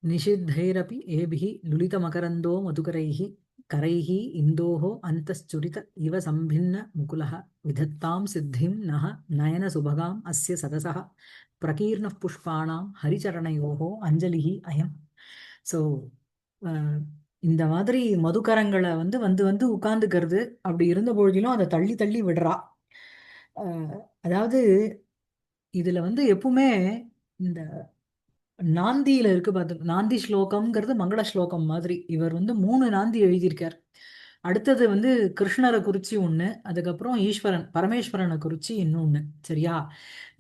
निषिद्धैरपि एभिः लुलितमकरन्दो मधुकरैः करैः इन्दोः अन्तश्चुरित इव सम्भिन्न मुकुलः विधत्तां सिद्धिं नः नयनसुभगाम् अस्य सदसः प्रकीर्णः पुष्पाणां हरिचरणयोः अञ्जलिः अयम्. ஸோ இந்த மாதிரி மதுக்கரங்களை வந்து வந்து வந்து உட்கார்ந்துக்கிறது. அப்படி இருந்த பொழுதிலும் அதை தள்ளி தள்ளி விடுறா. அதாவது இதுல வந்து எப்பவுமே இந்த நாந்தியில இருக்கு பார்த்து, நாந்தி ஸ்லோகம்ங்கிறது மங்கள ஸ்லோகம் மாதிரி. இவர் வந்து 3 நாந்தி எழுதியிருக்கார். அடுத்தது வந்து கிருஷ்ணரை குறிச்சி ஒண்ணு, அதுக்கப்புறம் ஈஸ்வரன் பரமேஸ்வரனை குறிச்சி இன்னொன்னு. சரியா?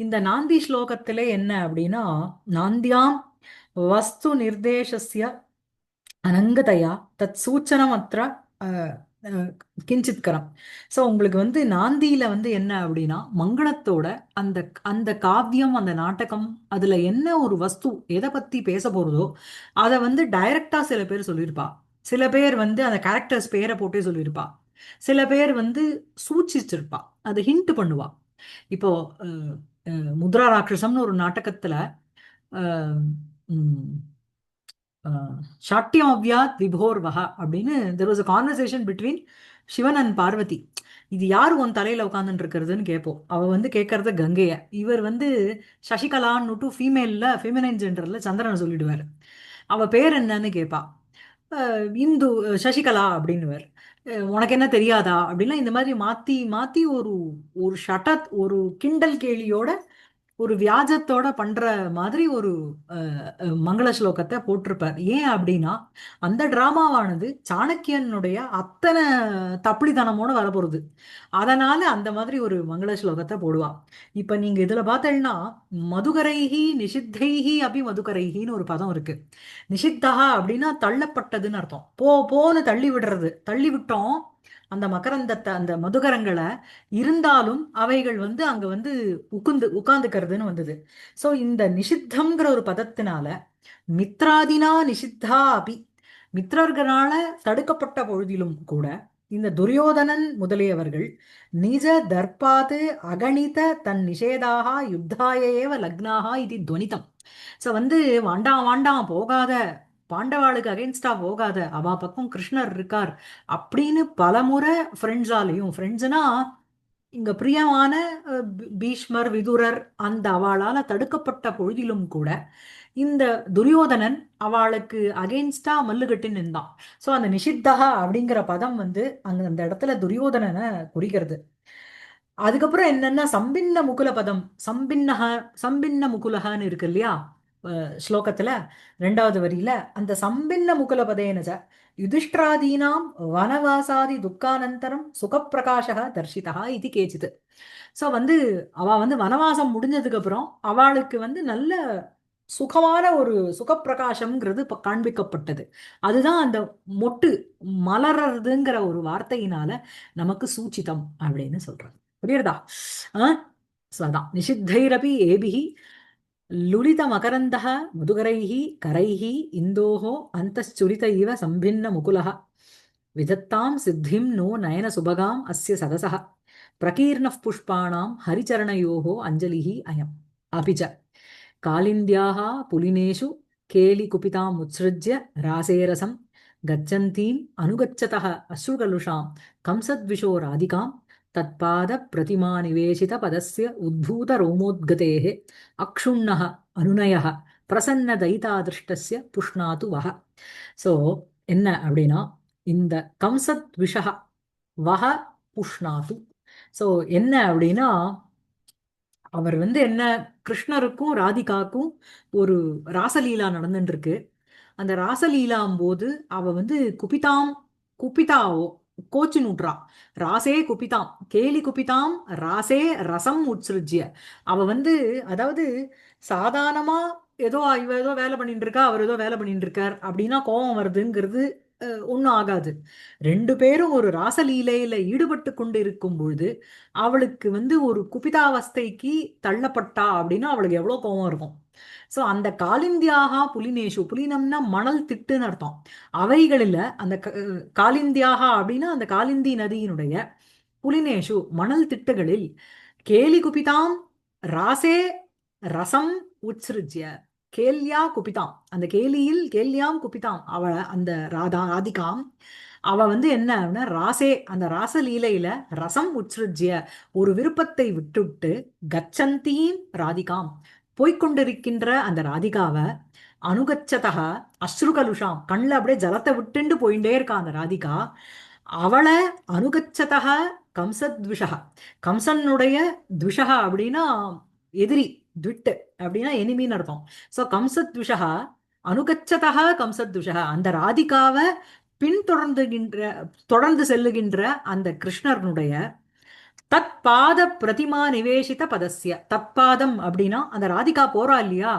இந்த நாந்தி ஸ்லோகத்திலே என்ன அப்படின்னா, நாந்தியாம் வஸ்து நிர்தேசஸ்ய அனங்கதையா தத் சூச்சனமற்ற கிஞ்சித்கரம். ஸோ உங்களுக்கு வந்து நாந்தியில வந்து என்ன அப்படின்னா, மங்களத்தோட அந்த அந்த காவியம், அந்த நாடகம், அதுல என்ன ஒரு வஸ்து எதை பத்தி பேச போறதோ அதை வந்து டைரக்டா சில பேர் சொல்லியிருப்பா. சில பேர் வந்து அந்த கேரக்டர்ஸ் பேரை போட்டே சொல்லியிருப்பா. சில பேர் வந்து சூச்சிச்சிருப்பா, அதை ஹிண்ட் பண்ணுவா. இப்போ முத்ரா ராட்சசம்னு ஒரு நாடகத்துல அஹ், உம், ஷாட்டியமவ்யாத் விபோர்வஹா அப்படின்னு there was a conversation between Sivan and Parvati. இது யார் உன் தலையில உட்காந்துட்டு இருக்கிறதுன்னு கேட்போம். அவ வந்து கேட்கறத கங்கைய, இவர் வந்து சசிகலான்னுட்டு ஃபீமேல்ல ஃபெமினைன் ஜெண்டர்ல சந்திரனை சொல்லிடுவார். அவ பேர் என்னன்னு கேட்பா. இந்து சசிகலா அப்படின்னுவார். உனக்கு என்ன தெரியாதா அப்படின்லாம் இந்த மாதிரி மாத்தி மாத்தி ஒரு ஒரு ஒரு கிண்டல் கேலியோட ஒரு வியாஜத்தோட பண்ற மாதிரி ஒரு மங்கள ஸ்லோகத்தை போட்டிருப்பார். ஏன் அப்படின்னா, அந்த டிராமாவானது சாணக்கியனுடைய அத்தனை தப்பிடித்தனமோட வரப்போகுது. அதனால அந்த மாதிரி ஒரு மங்கள ஸ்லோகத்தை போடுவா. இப்ப நீங்க இதுல பார்த்தீங்கன்னா, மதுகரைஹி நிஷித்தைஹி அபி மதுகரைஹின்னு ஒரு பதம் இருக்கு. நிஷித்தா அப்படின்னா தள்ளப்பட்டதுன்னு அர்த்தம். போன்னு தள்ளி விடுறது, தள்ளி விட்டோம் அந்த மகரந்தத்தை, அந்த மதுகரங்களை. இருந்தாலும் அவைகள் வந்து அங்க வந்து உட்கார்ந்துக்கிறதுன்னு வந்தது. சோ இந்த நிஷித்தம்ங்கிற ஒரு பதத்தினால மித்ராதினா நிஷித்தா அபி, மித்திரர்களால தடுக்கப்பட்ட பொழுதிலும் கூட இந்த துரியோதனன் முதலியவர்கள் நிஜ தர்பாது அகணித தன் நிஷேதாக யுத்தாயேவ லக்னாக இது துவனிதம். சோ வந்து வாண்டாம் வாண்டாம் போகாத, பாண்டவாளுக்கு அகைன்ஸ்டா போகாத, அவ பக்கம் கிருஷ்ணர் இருக்கார் அப்படின்னு பலமுறை ஃப்ரெண்ட்ஸாலையும், ஃப்ரெண்ட்ஸ்னா இங்க பிரியமான பீஷ்மர் விதுரர் அந்த அவளால தடுக்கப்பட்ட பொழுதிலும் கூட இந்த துரியோதனன் அவளுக்கு அகெயின்ஸ்டா மல்லுகட்டி நின்றான். சோ அந்த நிஷித்தகா அப்படிங்கிற பதம் வந்து அங்க அந்த இடத்துல துரியோதனனை குறிக்கிறது. அதுக்கப்புறம் என்னன்னா சம்பின்ன முகுல பதம், சம்பின்ன முகுலகான்னு இருக்கு இல்லையா ஸ்லோகத்துல 2வது வரியில. அந்த சம்பின்ன முகுல பதேனஜ யுதிஷ்டிராதீனாம் வனவாசாதி துக்கானந்தரம் சுகப்பிரகாஷக தர்ஷிதா இது கேச்சிது. சோ வந்து அவ வந்து வனவாசம் முடிஞ்சதுக்கு அப்புறம் அவளுக்கு வந்து நல்ல சுகமான ஒரு சுகப்பிரகாசம்ங்கிறது காண்பிக்கப்பட்டது. அதுதான் அந்த மொட்டு மலர்றதுங்கிற ஒரு வார்த்தையினால நமக்கு சூச்சிதம் அப்படின்னு சொல்றாங்க. புரியுறதா? அதான் நிஷித்தைரபி ஏபிஹி லுலித மகரந்தः மதுகரைः करैः इन्दोः अन्तश्चुरित इव सम्भिन्न मुकुलः विधत्तां सिद्धिं नो नयन सुभगाम् अस्य सदसः प्रकीर्णः पुष्पाणां हरिचरणयोः अञ्जलिः अयम्. अपि च कालिन्द्याः पुलिनेषु केलिकुपितामुत्सृज्य रासेरसं गच्छन्तीम् अनुगच्छतः अश्रुकलुषां कंसद्विषो राधिकां तत्पादप्रतिमानिवेशितपदस्य उद्भूतरोमोद्गतेः अक्षुण्णः अनुनयः பிரசன்னதைதாதிருஷ்டஸ்ய புஷ்ணாது வஹ. ஸோ என்ன அப்படின்னா, இந்த கம்சத் விஷக வஹ புஷ்ணாது. ஸோ என்ன அப்படின்னா, அவர் வந்து என்ன, கிருஷ்ணருக்கும் ராதிகாக்கும் ஒரு ராசலீலா நடந்துட்டு இருக்கு. அந்த ராசலீலாம் போது அவ வந்து குபிதாவோ கோச்சு நூற்றா. ராசே குபிதாம் கேலி குபிதாம் ராசே ரசம் உட்சிருஜ்ய. அவ வந்து அதாவது சாதாரணமா ஏதோ இவ ஏதோ வேலை பண்ணிட்டு இருக்கா, அவர் ஏதோ வேலை பண்ணிட்டு இருக்கார் அப்படின்னா கோபம் வருதுங்கிறது ஒன்றும் ஆகாது. 2 பேரும் ஒரு ராசலீலையில ஈடுபட்டு கொண்டு இருக்கும் பொழுது அவளுக்கு வந்து ஒரு குபிதாவஸ்தைக்கு தள்ளப்பட்டா அப்படின்னா அவளுக்கு எவ்வளவு கோபம் இருக்கும். சோ அந்த காலிந்தியாகா புலினேஷு, புலினம்னா மணல் திட்டுன்னு அர்த்தம். அவைகளில அந்த காலிந்தியாகா அப்படின்னா அந்த காலிந்தி நதியினுடைய புலினேஷு மணல் திட்டுகளில் கேலி குபிதாம் ராசே ரசம் உத்ஸ்ருஜ்ய. கேல்யா குபிதாம், அந்த கேலியில் கேல்யாம் குபிதாம், அவ அந்த ராதிகாம், அவ வந்து என்ன அப்படின்னா, ராசே அந்த ராசலீலையில ரசம் உத்ஸ்ருஜ்ய, ஒரு விருப்பத்தை விட்டுவிட்டு, கச்சந்தீம் ராதிகாம், போய்க்கொண்டிருக்கின்ற அந்த ராதிகாவை, அனுகச்சதக அஸ்ருகலுஷாம், கண்ணில் அப்படியே ஜலத்தை விட்டுண்டு போயிட்டே இருக்கா அந்த ராதிகா, அவளை அனுகச்சதக கம்சத்விஷக, கம்சனுடைய த்விஷக அப்படின்னா எதிரி, த்விட்டு அப்படின்னா எனிமின்னு அர்த்தம். ஸோ கம்சத்விஷக அனுகச்சதக கம்சத்விஷக, அந்த ராதிகாவை பின்தொடர்ந்துகின்ற தொடர்ந்து செல்லுகின்ற அந்த கிருஷ்ணனுடைய தத் பாத பிரதிமா நிவேசித பதஸ்ய, தற்பாதம் அப்படின்னா அந்த ராதிகா போறா இல்லையா,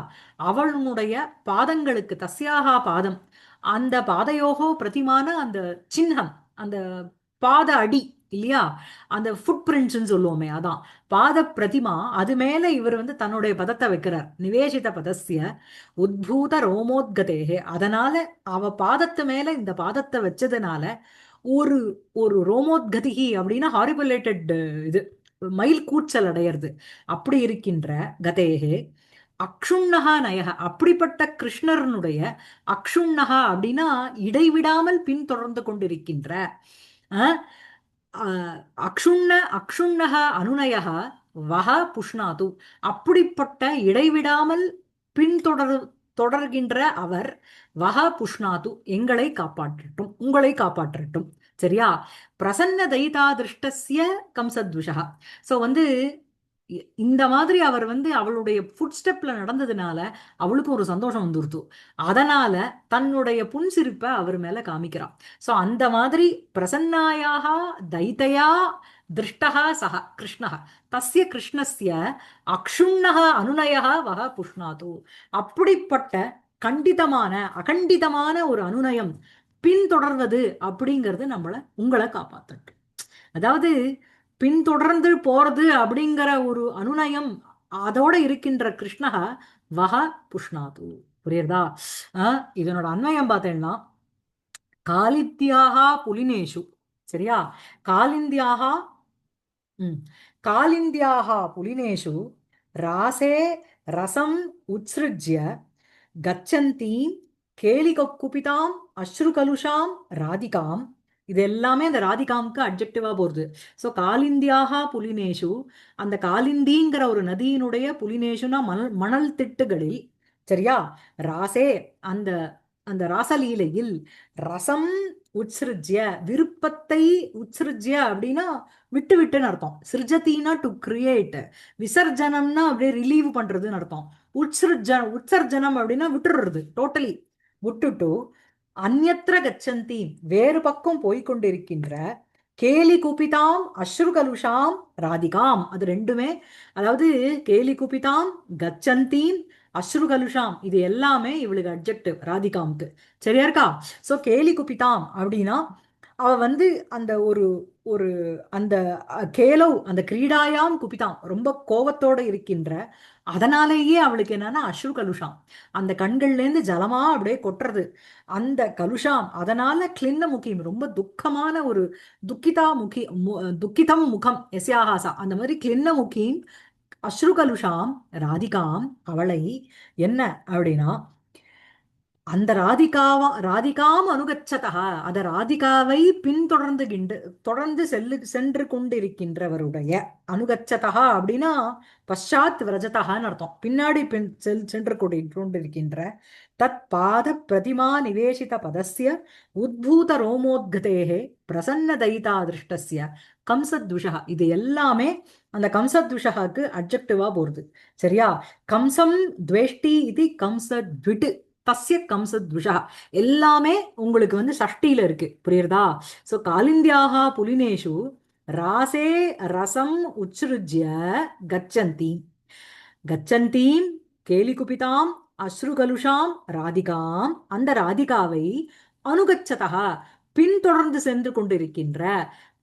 அவளுடைய பாதங்களுக்கு, தஸ்யாகா பாதம், அந்த பாதையோகோ பிரதிமான அந்த சின்னம், அந்த பாத அடி இல்லையா, அந்த ஃபுட் பிரிண்ட்ஸ்ன்னு சொல்லுவோமே, அதான் பாத பிரதிமா, அது மேல இவர் வந்து தன்னுடைய பதத்தை வைக்கிறார். நிவேசித பதஸ்ய உத்பூத ரோமோத்கதேகே, அதனால அவ பாதத்து மேல இந்த பாதத்தை வச்சதுனால ஒரு ஒரு ரோமோத்கதிகி அப்படின்னா ஹாரிபுலேட்டட், இது மயில் கூச்சல் அடையிறது, அப்படி இருக்கின்ற கதேகே அக்ஷுண்ணகா நயக, அப்படிப்பட்ட கிருஷ்ணரனுடைய அக்ஷுண்ணகா அப்படின்னா இடைவிடாமல் பின்தொடர்ந்து கொண்டிருக்கின்ற அஹ், அஹ், அக்ஷுண்ணக அனுநயக வஹ புஷ்ணாது, அப்படிப்பட்ட இடைவிடாமல் பின்தொடர் தொடர்கின்ற அவர், வஹ புஷ்ணாது, எங்களை காப்பாற்றட்டும், உங்களை காப்பாற்றட்டும். சரியா? பிரசன்ன தைதா திருஷ்டஸ்ய கம்சத்விஷா. ஸோ வந்து இந்த மாதிரி அவர் வந்து அவளுடைய ஃபுட் ஸ்டெப்ல நடந்ததுனால அவளுக்கு ஒரு சந்தோஷம் வந்துருத்து, அதனால தன்னுடைய புன்சிரிப்பை அவர் மேல காமிக்கிறான். ஸோ அந்த மாதிரி பிரசன்னாயாக தைத்தையா திருஷ்டா சக கிருஷ்ணः, தஸ்ய கிருஷ்ணஸ்ய அக்ஷுண்ணக அனுநயः வக புஷ்ணாது, அப்படிப்பட்ட கண்டிதமான அகண்டிதமான ஒரு அனுநயம் பின்தொடர்வது அப்படிங்கிறது உங்களை காப்பாத்தட்டும். அதாவது பின்தொடர்ந்து போறது அப்படிங்கிற ஒரு அனுநயம், அதோட இருக்கின்ற கிருஷ்ணக வக புஷ்ணாது. புரியுறதா? இதனோட அன்வயம் பார்த்தேன்னா, காலித்யாகா புலினேஷு, சரியா, காலிந்தியாகா காலிந்தியாகா புலினேஷு ராசே ரசம் உத்ஸ்ருஜ்ய கச்சந்தீம் கேலிகுபிதாம் அஸ்ருகலுஷாம் ராதிகாம், இது எல்லாமே அந்த ராதிகாம்க்கு அட்ஜெக்டிவா போறது. ஸோ காலிந்தியாக புலினேஷு, அந்த காலிந்திங்கிற ஒரு நதியினுடைய புலினேஷுனா மணல் திட்டுகளில், சரியா, ராசே அந்த அந்த ராசலீலையில், ரசம் உத்ஸ்ருஜ்ய விருப்பத்தை, உத்ஸ்ருஜ்ய அப்படின்னா விட்டு விட்டுன்னு அர்த்தம், சிருஜத்தினா டு கிரியேட், விசர்ஜனம்னா அப்படியே ரிலீவ் பண்றதுன்னு அர்த்தம், உற்சர்ஜனம் அப்படின்னா விட்டுடுறது, டோட்டலி விட்டுட்டு, அந்யத்ர கச்சந்தி வேறு பக்கம் போய்கொண்டிருக்கின்ற, கேலி குபிதாம் அஸ்ருகலுஷாம் ராதிகாம், அது ரெண்டுமே, அதாவது கேலி குபிதாம் கச்சந்தீம் அஸ்ருகலுஷாம், இது எல்லாமே இவளுக்கு அட்ஜெக்டிவ் ராதிகாம்க்கு. சரியா இருக்கா? ஸோ கேலி குபிதாம் அப்படின்னா அவ வந்து அந்த ஒரு ஒரு அந்த கேலவ் அந்த கிரீடாயாம் குபிதாம், ரொம்ப கோபத்தோட இருக்கின்ற, அதனாலேயே அவளுக்கு என்னன்னா அஸ்ரு கலுஷாம், அந்த கண்கள்லேருந்து ஜலமா அப்படியே கொட்டுறது, அந்த கலுஷாம், அதனால கிளின்ன முகிம், ரொம்ப துக்கமான ஒரு துக்கிதா முகி துக்கிதம் முகம் எஸ்யாகாசா, அந்த மாதிரி கிளின்ன முகிம் அஸ்ரு கலுஷாம் ராதிகாம், அவளை என்ன அப்படின்னா அந்த ராதிகாம் அனுகச்சதா, அந்த ராதிகாவை பின்தொடர்ந்து தொடர்ந்து சென்று கொண்டிருக்கின்றவருடைய, அனுகச்சதா அப்படின்னா பஷாத் விரஜதகான்னு அர்த்தம், பின்னாடி சென்று கொண்டிருக்கின்ற, தத் பாத பிரதிமா நிவேசித பதஸ்ய உத்பூத ரோமோத்கதேகே பிரசன்ன தைதா திருஷ்டஸ்ய கம்சத்விஷா, இது எல்லாமே அந்த கம்சத்விஷகாக்கு அட்ஜெக்டிவா போறது. சரியா? கம்சம் துவேஷ்டி இது கம்சத்விட்டு தஸ்ய கம்சத்விஷா, எல்லாமே உங்களுக்கு வந்து சஷ்டியில இருக்கு. புரியுறதா? சோ காலிந்தியாக புலினேஷு ராசே ரசம் உச்ருஜ்ய கச்சந்தி கச்சந்தீம் கேலிகுபிதாம் அஸ்ருகலுஷாம் ராதிகாம், அந்த ராதிகாவை அனுகச்சதா பின்தொடர்ந்து சென்று கொண்டிருக்கின்ற,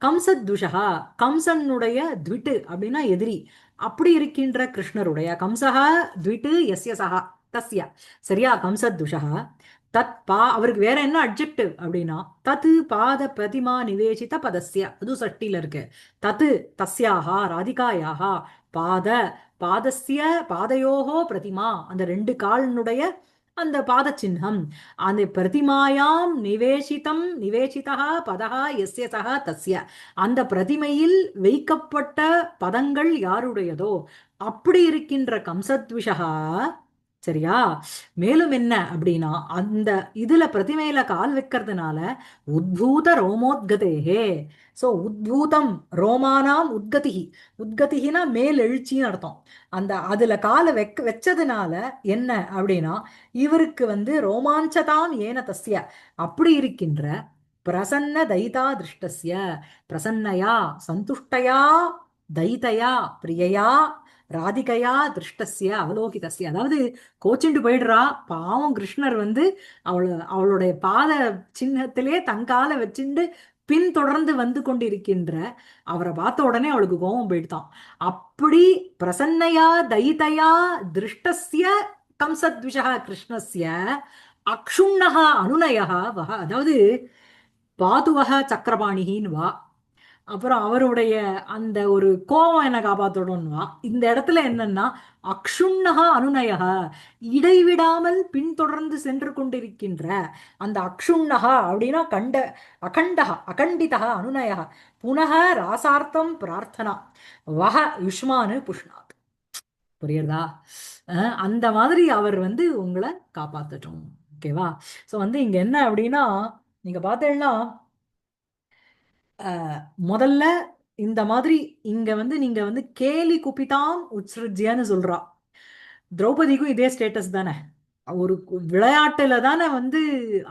கம்சத்விஷா கம்சனுடைய த்விட்டு அப்படின்னா எதிரி, அப்படி இருக்கின்ற கிருஷ்ணருடைய, கம்சஹா த்விட்டு எஸ்ய சஹா தஸ்ய, சரியா, கம்சத்விஷா தத் அவருக்கு வேற என்ன அட்ஜெக்டிவ் அப்படின்னா தத்து பாத பிரதிமா நிவேசித பதஸ்ய, அது சஷ்டியில இருக்கு. தத்து தஸ்யாகா ராதிகாயாகா பாத பாதஸ்ய பாதயோகோ பிரதிமா, அந்த ரெண்டு காலினுடைய அந்த பாத சின்னம், அந்த பிரதிமாயாம் நிவேசிதா பதஹா எஸ்ய சஹா தஸ்ய, அந்த பிரதிமையில் வைக்கப்பட்ட பதங்கள் யாருடையதோ அப்படி இருக்கின்ற கம்சத்விஷா. சரியா? மேலும் என்ன அப்படின்னா, அந்த இதுல பிரதிமையில கால் வைக்கிறதுனால உத்பூத ரோமோத்கதேகே. சோ உத்பூதம் ரோமானாம் உத்கதிகி, உத்கதிகினா மேல் எழுச்சின்னு அர்த்தம். அந்த அதுல காலை வச்சதுனால என்ன அப்படின்னா, இவருக்கு வந்து ரோமாஞ்சதாம் ஏன தஸ்ய, அப்படி இருக்கின்ற பிரசன்ன தைதா திருஷ்டஸ்ய, பிரசன்னயா சந்துஷ்டயா தைதயா பிரியயா ராதிகையா திருஷ்டஸ்ய அவலோகிதஸ்ய, அதாவது கோச்சிண்டு போயிடுறா பாவம் கிருஷ்ணர் வந்து அவளுடைய பாத சின்னத்திலே தங்கால வச்சுண்டு பின்தொடர்ந்து வந்து கொண்டிருக்கின்ற அவரை பார்த்த உடனே அவளுக்கு கோபம் போயிடுதான். அப்படி பிரசன்னையா தைதயா திருஷ்டஸ்ய கம்சத்விஷா கிருஷ்ணஸ்ய அக்ஷுண்ணஹ அனுநயஹ வஹ, அதாவது பாதுவக சக்கரபாணிகின்னு வா, அப்புறம் அவருடைய அந்த ஒரு கோபம் என்ன காப்பாத்தணும்னு இந்த இடத்துல என்னன்னா அக்ஷுண்ணகா அனுநயகா, இடைவிடாமல் பின்தொடர்ந்து சென்று கொண்டிருக்கின்ற அந்த அக்ஷுண்ணகா அப்படின்னா அகண்டகா அகண்டிதா அனுநயகா புனக ராசார்த்தம் பிரார்த்தனா வஹ யுஷ்மானு புஷ்ணாத். புரியுறதா? அந்த மாதிரி அவர் வந்து உங்களை காப்பாத்தட்டும். ஓகேவா? ஸோ வந்து இங்க என்ன அப்படின்னா, நீங்க பார்த்தீங்கன்னா முதல்ல இந்த மாதிரி இங்க வந்து நீங்க வந்து கேலி குபிதாம் உத்ஸ்ருஜ்யன்னு சொல்றா. திரௌபதிக்கும் இதே ஸ்டேட்டஸ் தானே, ஒரு விளையாட்டுல தானே வந்து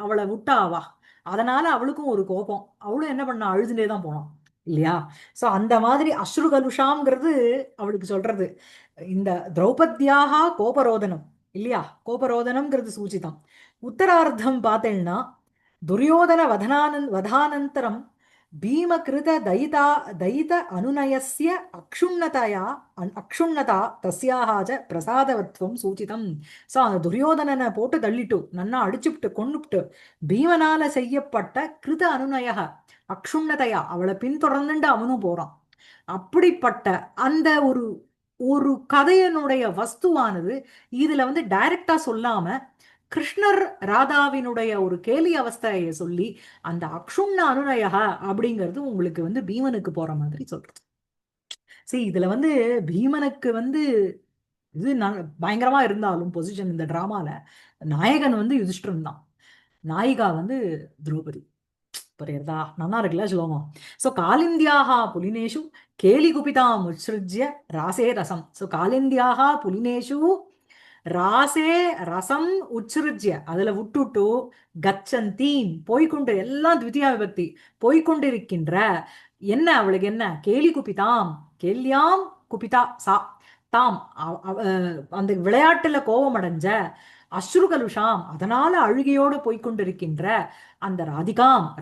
அவளை விட்டா அவா, அதனால அவளுக்கும் ஒரு கோபம், அவளும் என்ன பண்ணா அழுதுண்டே தான் போனான் இல்லையா? சோ அந்த மாதிரி அஸ்ரு கலுஷாம்ங்கிறது அவளுக்கு சொல்றது. இந்த திரௌபத்யாக கோபரோதனம் இல்லையா, கோபரோதனம்ங்கிறது சூச்சிதம். உத்தரார்த்தம் பார்த்தேன்னா துரியோதன வதானந்தரம் பீமகிருத தைத அனுநயஸ்ய அக்ஷுண்ணதயா அக்ஷுண்ணதா தஸ்யாஹாஜ பிரசாதவத்வம் சூச்சிதம். சோ அந்த துரியோதனனை போட்டு தள்ளிட்டு நன்னா அடிச்சுப்ட்டு கொன்னுப்ட்டு பீமனால செய்யப்பட்ட கிருத அனுநய அக்ஷுண்ணதையா, அவளை பின்தொடர்ந்துட்டு அவனும் போறான். அப்படிப்பட்ட அந்த ஒரு ஒரு கதையினுடைய வஸ்துவானது இதுல வந்து டைரக்டா சொல்லாம கிருஷ்ணர் ராதாவினுடைய ஒரு கேலி அவஸ்தையை சொல்லி அந்த அக்ஷுண்ண அனுநயா அப்படிங்கிறது உங்களுக்கு வந்து பீமனுக்கு போற மாதிரி சொல்றது. சரி, இதுல வந்து பீமனுக்கு வந்து இது பயங்கரமா இருந்தாலும் பொசிஷன் இந்த டிராமால நாயகன் வந்து யுதிஷ்டிரன் தான், நாயிகா வந்து திரௌபதி. புரியுறதா? நல்லா இருக்குல்ல சுலோகம்? சோ காலிந்தியாக புலினேஷு கேலி குபிதாம் உத்ஸ்ருஜ்ய ராசே ரசம். சோ காலிந்தியாக புலினேஷு ராசே ரசம் உத்ஸ்ருஜ்ய, அதுல விட்டுட்டு கச்சந்தீம் போய்கொண்டு, எல்லாம் த்விதியா விபக்தி, போய்கொண்டிருக்கின்ற என்ன அவளுக்கு என்ன கேலி குபிதாம், கேல்யாம் குபிதா சா தாம் அந்த விளையாட்டுல கோபம் அடைஞ்ச அஸ்ருகலுஷாம், அதனால அழுகையோடு போய்கொண்டிருக்கின்ற அந்த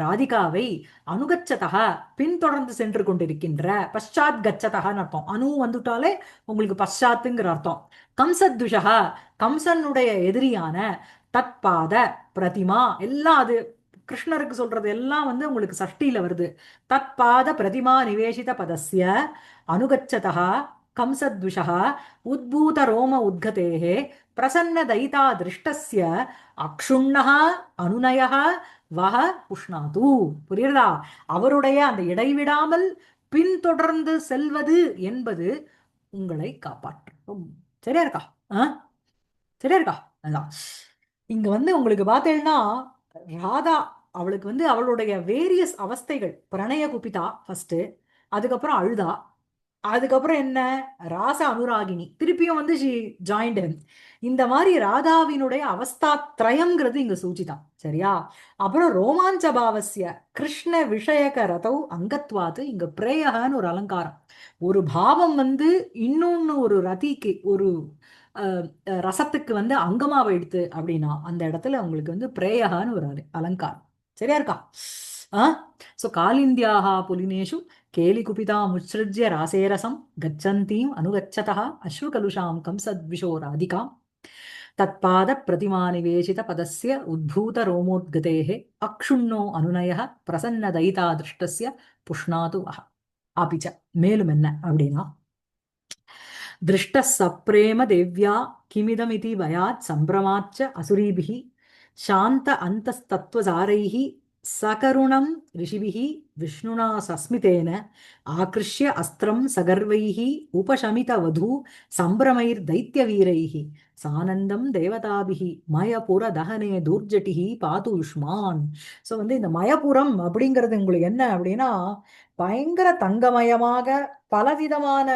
ராதிகாவை அனுகச்சதக பின்தொடர்ந்து சென்று கொண்டிருக்கின்ற, பஷாத் கச்சதகன்னு அர்த்தம், அணு வந்துட்டாலே உங்களுக்கு பஷாத்துங்கிற அர்த்தம். கம்சத்விஷா, கம்சனுடைய எதிரியான தற்பாத பிரதிமா, எல்லாம் அது கிருஷ்ணருக்கு சொல்றது எல்லாம் வந்து உங்களுக்கு சஷ்டியில வருது. தற்பாத பிரதிமா நிவேசித பதஸ்ய அனுகச்சதா கம்சத்விஷா உத்பூத ரோம உத்கதேஹே பிரசன்ன தைதா திருஷ்டஸ்ய அக்ஷுண்ணஹ அனுநயஹ வஹ புஷ்ணாது. புரியுறதா? அவருடைய அந்த இடைவிடாமல் பின்தொடர்ந்து செல்வது என்பது உங்களை காப்பாற்றும். சரியா இருக்கா? ஆ, சரியா இருக்கா? அதான் இங்க வந்து உங்களுக்கு பார்த்தேன்னா ராதா, அவளுக்கு வந்து அவளுடைய வேரியஸ் அவஸ்தைகள், பிரணய குபிதா ஃபர்ஸ்ட், அதுக்கப்புறம் அழுதா, அதுக்கப்புறம் என்ன ராச அனுராகினி, திருப்பியும் வந்து ஷி ஜாயின்ட் ஹிம். இந்த மாதிரி ராதாவினுடைய அவஸ்தா திரயம்ங்கிறது இங்க சூச்சிதான். சரியா? அப்புறம் ரோமாஞ்ச பாவசிய கிருஷ்ண விஷயக ரதௌ அங்கத்வாது, இங்க பிரேயகன்னு ஒரு அலங்காரம். ஒரு பாவம் வந்து இன்னொன்னு ஒரு ரதிக்கு ஒரு ரசத்துக்கு வந்து அங்கமாவை எடுத்து அப்படின்னா அந்த இடத்துல உங்களுக்கு வந்து பிரேயகான்னு ஒரு அலங்காரம். சரியா இருக்கா? சோ காலிந்தியாக புலினேஷு கேலி குபிதா முத்ஸ்ருஜ்ய ராசேரசம் கச்சந்தீம் அனுகச்சதः அஸ்ருகலுஷாம் கம்சத்விஷோ ராதிகாம் தத்பாத பிரதிமா நிவேசித பதஸ்ய உத்பூத ரோமோத்கதேஹ அக்ஷுண்ணோ அனுநயः பிரசன்ன தைதா திருஷ்டஸ்ய புஷ்ணாது வஹ. அபிச்ச மேலும் என்ன அப்படின்னா, दृष्टः सप्रेम देव्या किमिदमिति भयात् सम्भ्रमाच्च असुरीभिः शान्त अन्तस्तत्त्वसारैः सकरुणं ऋषिभिः विष्णुना सस्मितेन आकृष्य अस्त्रं सगर्वैः उपशमितवधू सम्भ्रमैर्दैत्यवीरैः சானந்தம் தேவதாபிகி மயபுர தூர்ஜட்டிகி பாது யுஷ்மான். ஸோ வந்து இந்த மயபுரம் அப்படிங்கிறது உங்களுக்கு என்ன அப்படின்னா பயங்கர தங்கமயமாக பலவிதமான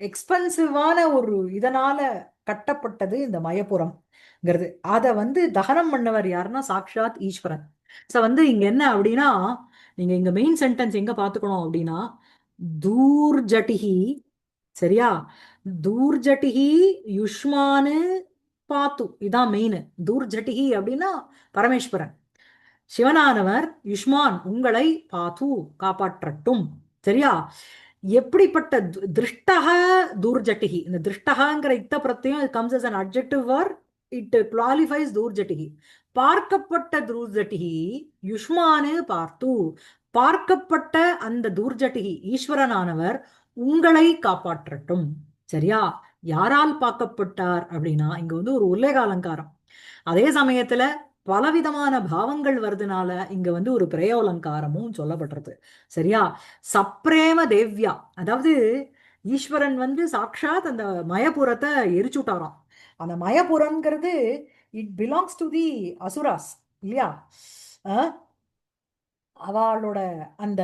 எக்ஸ்பென்சிவான ஒரு இதனால கட்டப்பட்டது இந்த மயபுரம்ங்கிறது. அதை வந்து தகனம் பண்ணவர் யாருன்னா சாக்ஷாத் ஈஸ்வரன். ஸோ வந்து இங்க என்ன அப்படின்னா நீங்க இங்க மெயின் சென்டென்ஸ் எங்க பாத்துக்கணும் அப்படின்னா தூர்ஜட்டிகி, சரியா, தூர்ஜட்டிகி யுஷ்மானு பாத்து, இதான் மெயின். தூர்ஜட்டிகி அப்படின்னா பரமேஸ்வரன், சிவனானவர் யுஷ்மான் உங்களை பாத்து காப்பாற்றட்டும், சரியா. எப்படிப்பட்ட திருஷ்டக தூர்ஜட்டிகி, இந்த திருஷ்டகங்கிற இத்த பிரत्यயம் it comes as an adjective word, it qualifies தூர்ஜட்டிகி. பார்க்கப்பட்ட தூர்ஜட்டிகி யுஷ்மானு பார்த்து, பார்க்கப்பட்ட அந்த தூர்ஜட்டிகி ஈஸ்வரனானவர் உங்களை காப்பாற்றட்டும், சரியா. யாரால் பார்க்கப்பட்டார் அப்படின்னா இங்க வந்து ஒரு உல்லேக அலங்காரம், அதே சமயத்துல பலவிதமான பாவங்கள் வருதுனால இங்க வந்து ஒரு பிரயோலங்காரமும் சொல்லப்படுறது, சரியா. சப்ரேம தேவ்யா, அதாவது ஈஸ்வரன் வந்து சாக்ஷாத் அந்த மயபுரத்தை எரிச்சுட்டாராம். அந்த மயபுரம்ங்கிறது it belongs to the asuras இல்லையா. அவளோட அந்த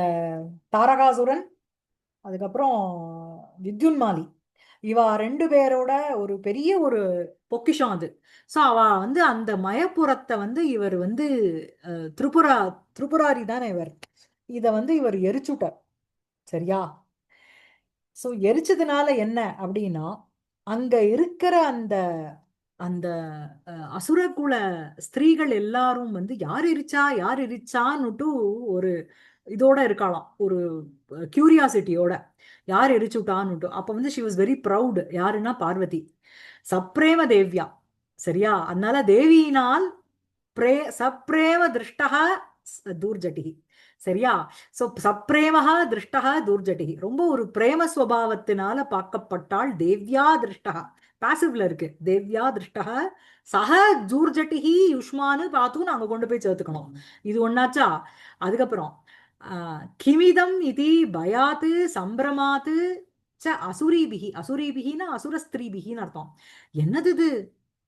தாரகாசுரன், அதுக்கப்புறம் வித்யுன்மாலி, இவா ரெண்டு பேரோட ஒரு பெரிய ஒரு பொக்கிஷம் அது. ஸோ அவ வந்து அந்த மயப்புறத்தை வந்து இவர் வந்து திரிபுராரி தானே இவர், இதை வந்து இவர் எரிச்சுட்டார், சரியா. ஸோ எரிச்சதுனால என்ன அப்படின்னா அங்க இருக்கிற அந்த அந்த அசுரகுல ஸ்திரீகள் எல்லாரும் வந்து யார் எரிச்சா யார் எரிச்சான்னுட்டு ஒரு இதோட இருக்கலாம், ஒரு கியூரியாசிட்டியோட யார் எரிச்சுட்டான்னுட்டு. அப்ப வந்து ஷி வாஸ் வெரி ப்ரௌட், யாருன்னா பார்வதி, சப்ரேம தேவ்யா, சரியா. அதனால தேவியினால் சப்ரேம திருஷ்டக தூர்ஜட்டிகி, சரியா. சோ சப்ரேமஹா திருஷ்டக தூர்ஜட்டிகி, ரொம்ப ஒரு பிரேம ஸ்வபாவத்தினால பார்க்கப்பட்டாள் தேவ்யா திருஷ்டக, பாசிவ்ல இருக்கு தேவ்யா திருஷ்டக சக தூர்ஜட்டிகி யுஷ்மானு பார்த்து நாங்க கொண்டு போய் சேர்த்துக்கணும். இது ஒன்னாச்சா. அதுக்கப்புறம் கிமிதம் இது பயாத்து சம்பிரமாத்து ச அசுரீபிகி, அசுரீபிகின்னா அசுரஸ்திரீபிகின்னு அர்த்தம். என்னது இது,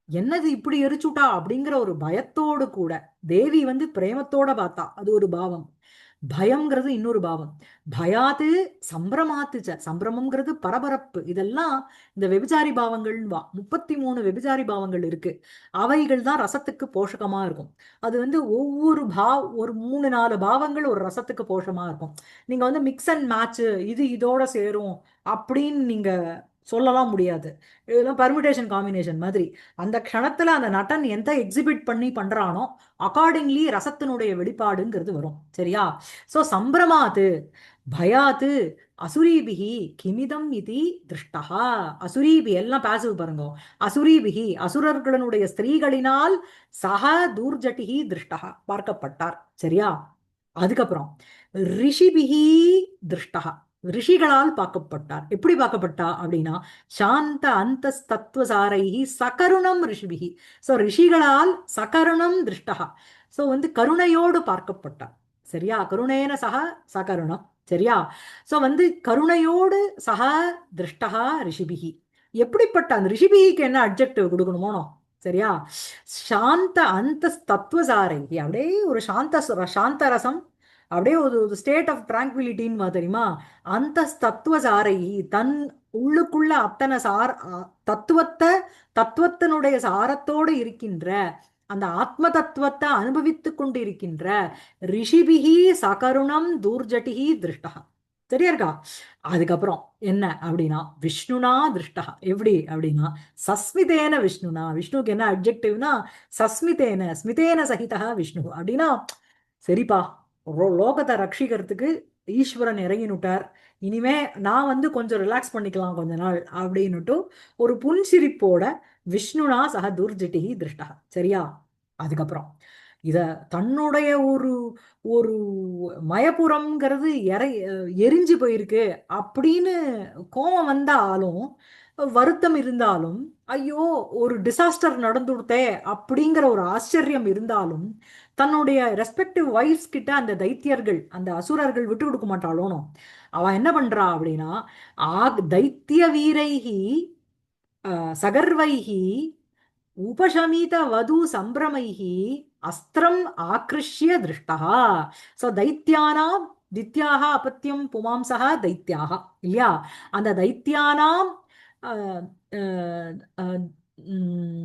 என்னது இப்படி எரிச்சுட்டா அப்படிங்கிற ஒரு பயத்தோடு கூட தேவி வந்து பிரேமத்தோட பார்த்தா, அது ஒரு பாவம். பயம்ங்கிறது இன்னொரு பாவம். பயாத்து சம்பிரமாத்துச்ச, சம்பிரமம்ங்கிறது பரபரப்பு. இதெல்லாம் இந்த வெபிச்சாரி பாவங்கள்னு வா 33 வெபிச்சாரி பாவங்கள் இருக்கு. அவைகள் தான் ரசத்துக்கு போஷகமா இருக்கும். அது வந்து ஒவ்வொரு ஒரு 3-4 பாவங்கள் ஒரு ரசத்துக்கு போஷகமா இருக்கும். நீங்க வந்து மிக்ஸ் அண்ட் மேட்ச் இது இதோட சேரும் அப்படின்னு நீங்க சொல்லலாம் முடியாது. இதெல்லாம் பர்மிடேஷன் காம்பினேஷன் மாதிரி. அந்த க்ஷணத்துல அந்த நடன் எந்த எக்ஸிபிட் பண்ணி பண்றானோ அக்கார்டிங்லி ரசத்தினுடைய வெளிப்பாடுங்கிறது வரும், சரியா. சோ சம்பிரமாத்து பயாத்து அசுரீபிகி கிமிதம் இது திருஷ்டா, அசுரீபி எல்லாம் பாசிவ் பாருங்க, அசுரீபிகி அசுரர்களுடைய ஸ்திரீகளினால் சக தூர்ஜட்டிகி திருஷ்டா பார்க்கப்பட்டார், சரியா. அதுக்கப்புறம் ரிஷிபிகி திருஷ்டா, ரிஷிகளால் பார்க்கப்பட்டார். எப்படி பார்க்கப்பட்டா அப்படின்னா சாந்த அந்த தத்துவசாரைஹி சகருணம் ரிஷிபிகி, சோ ரிஷிகளால் சகருணம் திருஷ்டா, சோ வந்து கருணையோடு பார்க்கப்பட்டார், சரியா. கருணேன சக சகருணம், சரியா. சோ வந்து கருணையோடு சக திருஷ்டா ரிஷிபிகி. எப்படிப்பட்ட அந்த ரிஷிபிகிக்கு என்ன அட்ஜெக்டிவ் கொடுக்கணுமோ, சரியா. சாந்த அந்த தத்துவசாரைஹி, அப்படியே ஒரு சாந்த ரசம், அப்படியே ஒரு ஸ்டேட் ஆஃப் டிராங்குவிலிட்டின்னு தெரியுமா. அந்த தத்துவசாரை தன் உள்ளுக்குள்ள அத்தனை தத்துவத்தை தத்துவத்தினுடைய சாரத்தோடு இருக்கின்ற அந்த ஆத்ம தத்துவத்தை அனுபவித்துக் கொண்டு இருக்கின்ற ரிஷிபிகி சகருணம் தூர்ஜட்டிகி திருஷ்டா, சரியா இருக்கா. அதுக்கப்புறம் என்ன அப்படின்னா விஷ்ணுனா திருஷ்டா, எப்படி அப்படின்னா சஸ்மிதேன விஷ்ணுனா, விஷ்ணுக்கு என்ன அப்ஜெக்டிவ்னா சஸ்மிதேன ஸ்மிதேன சகிதா விஷ்ணு அப்படின்னா, சரிப்பா லோகத்தை ரட்சிக்கிறதுக்கு ஈஸ்வரன் இறங்கினுட்டார், இனிமே நான் வந்து கொஞ்சம் ரிலாக்ஸ் பண்ணிக்கலாம் கொஞ்ச நாள் அப்படின்னுட்டு ஒரு புன்சிரிப்போட விஷ்ணுனா சக துர்ஜிட்டிகி திருஷ்டா, சரியா. அதுக்கப்புறம் இத தன்னுடைய ஒரு ஒரு மயபுரம்ங்கிறது எரிஞ்சு போயிருக்கு அப்படின்னு கோபம் வந்தாலும் வருத்தம் இருந்தாலும், ஐயோ ஒரு டிசாஸ்டர் நடந்துடுத்தே அப்படிங்கிற ஒரு ஆச்சரியம் இருந்தாலும், தன்னுடைய ரெஸ்பெக்டிவ் வைஃப்ஸ் கிட்ட அந்த தைத்தியர்கள் அந்த அசுரர்கள் விட்டு கொடுக்க மாட்டாளோனோ. அவ என்ன பண்றா அப்படின்னா, தைத்திய வீரைஹி சகர்வைஹி उपशमित वधु संभ्रमैः अस्त्रम् आकृष्य दृष्टः सो दैत्यानां दित्याः अपत्यं पुमांसः दैत्याः இல்லையா அந்த தைத்தியானாம்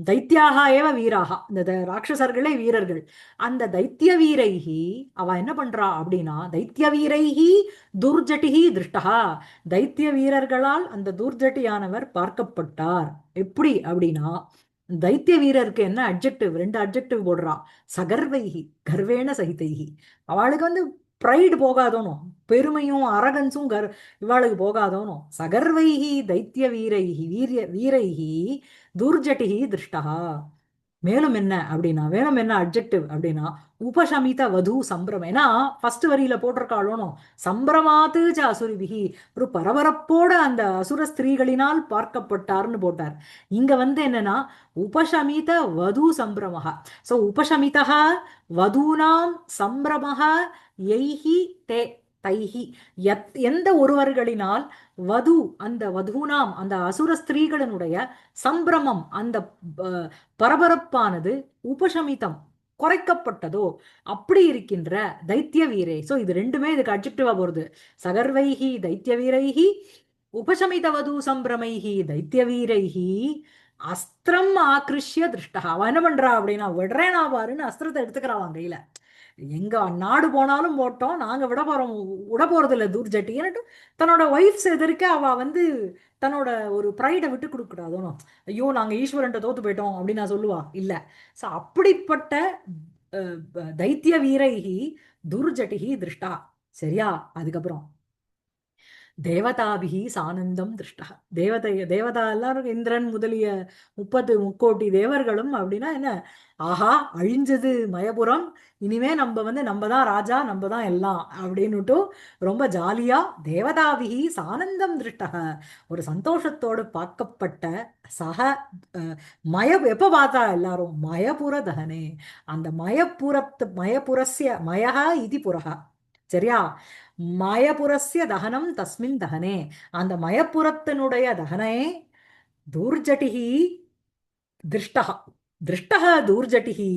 தைத்தியாக ஏவ வீராக இந்த ராட்சசர்களே வீரர்கள் அந்த தைத்திய வீரைஹி அவ என்ன பண்றா அப்படின்னா தைத்திய வீரைஹி துர்ஜட்டிஹி திருஷ்டா தைத்திய வீரர்களால் அந்த துர்ஜட்டியானவர் பார்க்கப்பட்டார் எப்படி அப்படின்னா தைத்திய வீரருக்கு என்ன அட்ஜெக்டிவ் ரெண்டு அட்ஜெக்டிவ் போடுறா சகர்வைஹி கர்வேண சகிதைஹி அவளுக்கு வந்து ப்ரைடு போகாதோனோ பெருமையும் அரகன்ஸும் இவாளுக்கு போகாதோனோ சகர்வைஹி தைத்திய வீரைஹி வீரைஹி துர்ஜட்டிஹி திருஷ்டா மேலும் என்ன அப்படின்னா மேலும் என்ன அட்ஜெக்டிவ் அப்படின்னா உபசமித வது சம்பிரமம் ஏன்னா ஃபர்ஸ்ட் வரியில போட்டிருக்காளோனோ சம்பிரமாத்து அசுரிபிகி ஒரு பரபரப்போட அந்த அசுர ஸ்திரீகளினால் பார்க்கப்பட்டார்னு போட்டார் இங்க வந்து என்னன்னா உபசமித வது சம்பிரமஹ சோ உபசமிதா வதூனாம் சம்பிரமஹ எய்ஹி தே தைஹி எந்த ஒருவர்களினால் வது அந்த வதூனாம் அந்த அசுர ஸ்திரீகளினுடைய சம்பிரமம் அந்த பரபரப்பானது உபசமிதம் குறைக்கப்பட்டதோ அப்படி இருக்கின்ற தைத்திய வீரே சோ இது ரெண்டுமே இதுக்கு அட்ஜெக்டிவா போறது சகர்வைஹி தைத்திய வீரைஹி உபசமிதவது சம்பிரமைஹி தைத்திய வீரைஹி அஸ்திரம் ஆக்ருஷ்ய திருஷ்டா அவன் என்ன பண்றா அப்படின்னா விடுறேனா பாருன்னு அஸ்திரத்தை எடுத்துக்கிறான் கையில எங்க நாடு போனாலும் போட்டோம் நாங்க விட போறது இல்ல தூர்ஜட்டின்னு தன்னோட ஒய்ஃப்ஸ் எதிர்க்க அவ வந்து தன்னோட ஒரு ப்ரைடை விட்டு கொடுக்க கூடாதோனோ ஐயோ நாங்க ஈஸ்வரன்ட்ட தோத்து போயிட்டோம் அப்படின்னு நான் சொல்லுவா இல்ல சோ அப்படிப்பட்ட தைத்திய வீரைஹி துர்ஜட்டிஹி திருஷ்டா சரியா அதுக்கப்புறம் தேவதாபிகி சானந்தம் திருஷ்டா தேவதா எல்லாரும் இந்திரன் முதலிய 30 முக்கோடி தேவர்களும் அப்படின்னா என்ன ஆஹா அழிஞ்சது மயபுரம் இனிமே நம்ம வந்து நம்ம தான் ராஜா நம்ம தான் எல்லாம் அப்படின்னுட்டு ரொம்ப ஜாலியா தேவதாபிகி சானந்தம் திருஷ்டக ஒரு சந்தோஷத்தோடு பார்க்கப்பட்ட சக எப்ப பார்த்தா எல்லாரும் மயபுர தகனே அந்த மயபுரஸ்ய மயக இதி புரக சரியா மயபுரஸ்ய தகனம் தஸ்மின் தகனே அந்த மயப்புரத்தினுடைய தகனே தூர்ஜட்டிஹி திருஷ்டக திருஷ்டக தூர்ஜட்டிஹி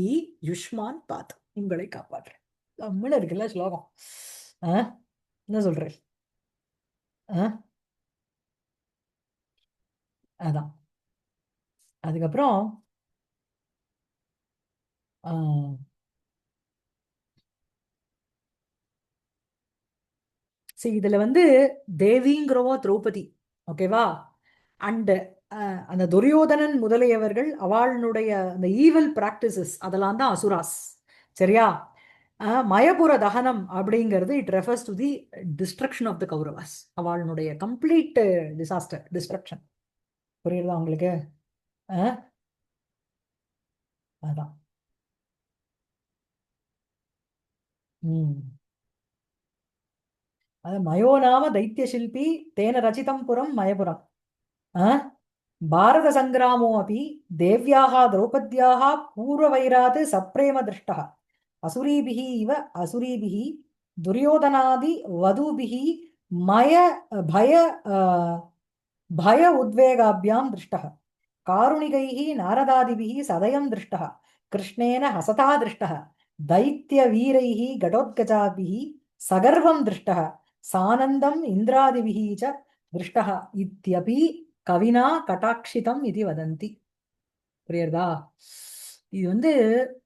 யுஷ்மான் பாத் உங்களை காப்பாற்றுறேன் நம்மள இருக்குல்ல ஸ்லோகம் என்ன சொல்றேன் அதான் அதுக்கப்புறம் சரி இதுல வந்து தேவிங்கிறவோ திரௌபதி ஓகேவா அண்ட் அந்த துரியோதனன் முதலியவர்கள் அவளுடைய அந்த ஈவல் பிராக்டிசஸ் அதெல்லாம் தான் அசுராஸ் சரியா மயபுர தகனம் அப்படிங்கிறது it refers to the destruction of the Kauravas அவளுடைய கம்ப்ளீட் டிசாஸ்டர் டிஸ்ட்ரக்ஷன் புரியுதா உங்களுக்கு அதான் மயோ நாம தைத்திய சில்பி தேன ரச்சிதம் புறம் மயபுரம் பாரத சங்கிராமோ அப்படி தேவ்யாः திரௌபத்யாः பூர்வவைராத் சப்ரேம திருஷ்டः असुरीभिः इव असुरीभिः दुर्योधनादि वधूभिः मय भय भय उद्वेगाभ्यां दृष्टः कारुणिकैः नारदादिभिः सदयं दृष्टः कृष्णेन हसता दृष्टः दैत्यवीरैः घटोत्कचाभिः सगर्वं दृष्टः सानन्दम् इन्द्रादिभिः च दृष्टः इत्यपि कविना कटाक्षितम् इति वदन्ति புரியுறதா இது வந்து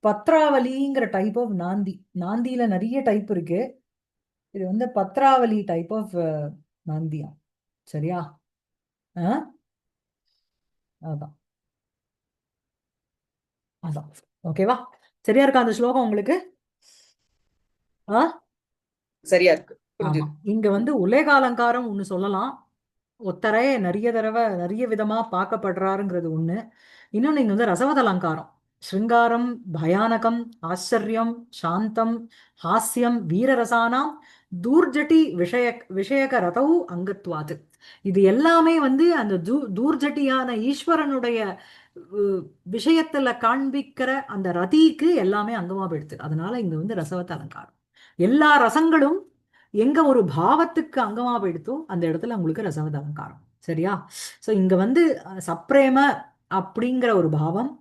பத்ராவலிங்கிற டைப் ஆஃப் நாந்தி நாந்தியில நிறைய டைப் இருக்கு இது வந்து பத்ராவலி டைப் ஆஃப் நாந்தியா சரியா அதான் அதான் ஓகேவா சரியா இருக்கா அந்த ஸ்லோகம் உங்களுக்கு சரியா இருக்கு இங்க வந்து உலேக அலங்காரம் ஒண்ணு சொல்லலாம் ஒத்தரைய நிறைய தடவை நிறைய விதமா பார்க்கப்படுறாருங்கிறது ஒண்ணு இன்னொன்னு இங்க வந்து ரசவத அலங்காரம் ஸ்ருங்காரம், பயானகம், ஆச்சரியம், சாந்தம், ஹாஸ்யம், வீரரசானாம், தூர்ஜட்டி விஷயக ரதவு அங்கத்வாது. இது எல்லாமே வந்து அந்த தூர்ஜட்டியான ஈஸ்வரனுடைய விஷயத்துல காண்பிக்கிற அந்த ரதிக்கு எல்லாமே அங்கமா போயிடுது. அதனால இங்க வந்து ரசவத்த அலங்காரம். எல்லா ரசங்களும் எங்க ஒரு பாவத்துக்கு அங்கமா போயிடுதோ அந்த இடத்துல உங்களுக்கு ரசவத அலங்காரம். சரியா? சோ இங்க வந்து சப்ரேம அப்படிங்கிற ஒரு பாவம்,